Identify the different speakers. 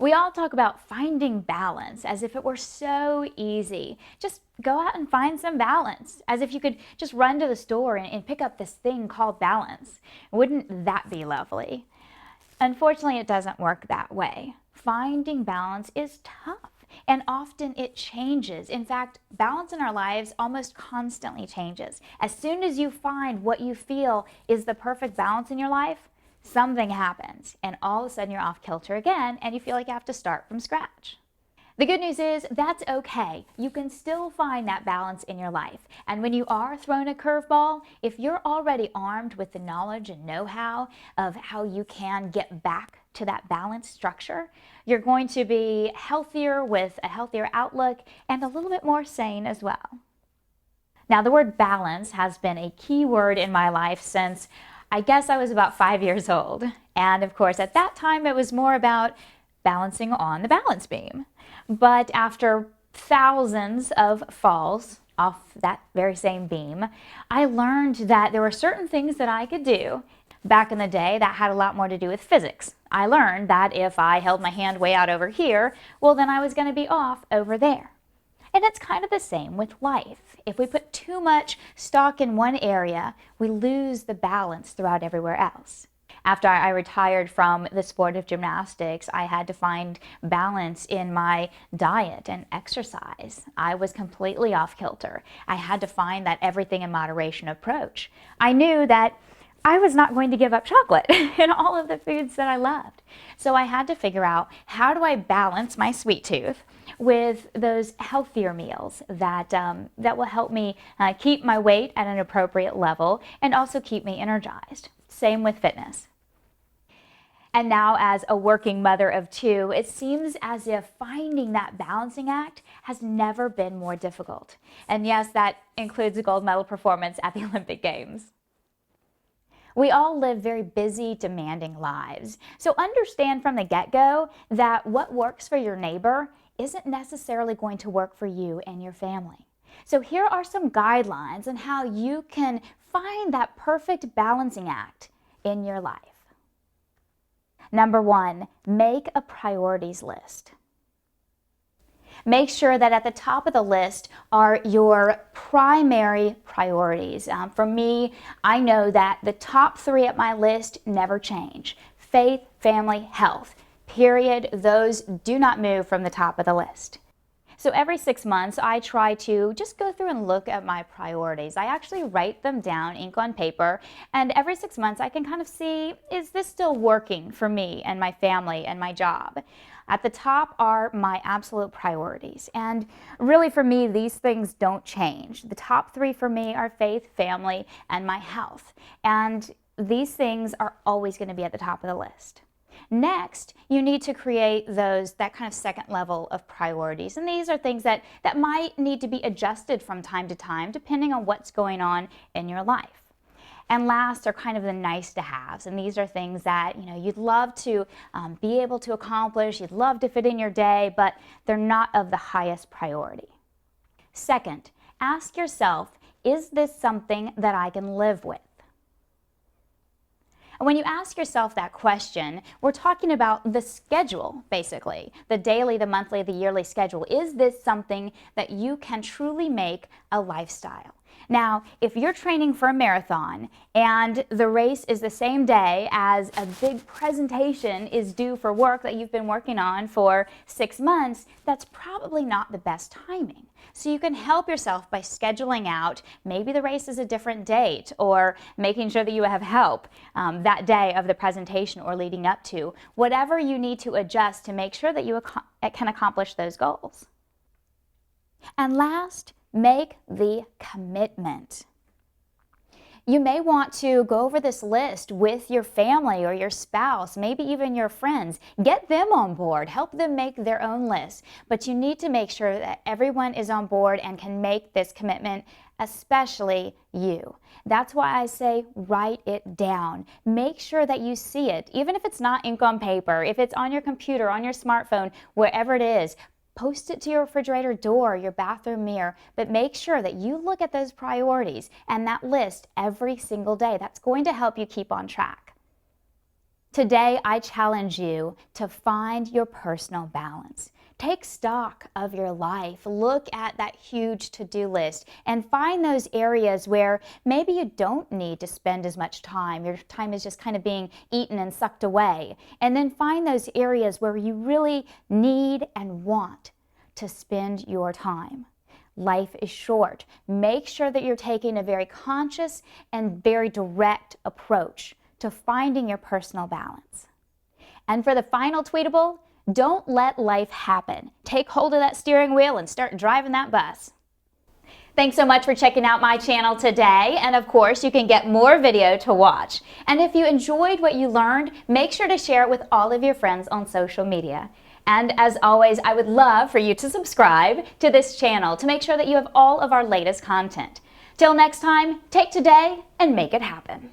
Speaker 1: We all talk about finding balance as if it were so easy. Just go out and find some balance, as if you could just run to the store and pick up this thing called balance. Wouldn't that be lovely? Unfortunately, it doesn't work that way. Finding balance is tough, and often it changes. In fact, balance in our lives almost constantly changes. As soon as you find what you feel is the perfect balance in your life, something happens, and all of a sudden you're off kilter again, and you feel like you have to start from scratch. The good news is that's okay. You can still find that balance in your life. And when you are thrown a curveball, if you're already armed with the knowledge and know-how of how you can get back to that balanced structure, you're going to be healthier with a healthier outlook and a little bit more sane as well. Now, the word balance has been a key word in my life since I guess I was about 5 years old. And of course, at that time, it was more about balancing on the balance beam. But after thousands of falls off that very same beam, I learned that there were certain things that I could do back in the day that had a lot more to do with physics. I learned that if I held my hand way out over here, well, then I was going to be off over there. And it's kind of the same with life. If we put too much stock in one area, we lose the balance throughout everywhere else. After I retired from the sport of gymnastics, I had to find balance in my diet and exercise. I was completely off kilter. I had to find that everything in moderation approach. I knew that I was not going to give up chocolate and all of the foods that I loved. So I had to figure out, how do I balance my sweet tooth with those healthier meals that will help me keep my weight at an appropriate level and also keep me energized. Same with fitness. And now, as a working mother of two, it seems as if finding that balancing act has never been more difficult. And yes, that includes a gold medal performance at the Olympic Games. We all live very busy, demanding lives. So understand from the get-go that what works for your neighbor isn't necessarily going to work for you and your family. So here are some guidelines on how you can find that perfect balancing act in your life. Number 1, make a priorities list. Make sure that at the top of the list are your primary priorities. For me, I know that the top 3 at my list never change. Faith, family, health. Period. Those do not move from the top of the list. So every 6 months, I try to just go through and look at my priorities. I actually write them down, ink on paper, and every 6 months I can kind of see, is this still working for me and my family and my job? At the top are my absolute priorities. And really for me, these things don't change. The top 3 for me are faith, family, and my health. And these things are always going to be at the top of the list. Next, you need to create that kind of second level of priorities. And these are things that might need to be adjusted from time to time, depending on what's going on in your life. And last are kind of the nice to haves. And these are things that you'd love to be able to accomplish, you'd love to fit in your day, but they're not of the highest priority. Second, ask yourself, is this something that I can live with? And when you ask yourself that question, we're talking about the schedule, basically. The daily, the monthly, the yearly schedule. Is this something that you can truly make a lifestyle? Now, if you're training for a marathon and the race is the same day as a big presentation is due for work that you've been working on for 6 months, that's probably not the best timing. So you can help yourself by scheduling out, maybe the race is a different date, or making sure that you have help that day of the presentation or leading up to, whatever you need to adjust to make sure that you can accomplish those goals. And last, make the commitment. You may want to go over this list with your family or your spouse, maybe even your friends. Get them on board, help them make their own list. But you need to make sure that everyone is on board and can make this commitment, especially you. That's why I say write it down. Make sure that you see it, even if it's not ink on paper, if it's on your computer, on your smartphone, wherever it is. Post it to your refrigerator door, your bathroom mirror, but make sure that you look at those priorities and that list every single day. That's going to help you keep on track. Today, I challenge you to find your personal balance. Take stock of your life. Look at that huge to-do list and find those areas where maybe you don't need to spend as much time. Your time is just kind of being eaten and sucked away. And then find those areas where you really need and want to spend your time. Life is short. Make sure that you're taking a very conscious and very direct approach to finding your personal balance. And for the final tweetable, don't let life happen. Take hold of that steering wheel and start driving that bus. Thanks so much for checking out my channel today. And of course, you can get more video to watch. And if you enjoyed what you learned, make sure to share it with all of your friends on social media. And as always, I would love for you to subscribe to this channel to make sure that you have all of our latest content. Till next time, take today and make it happen.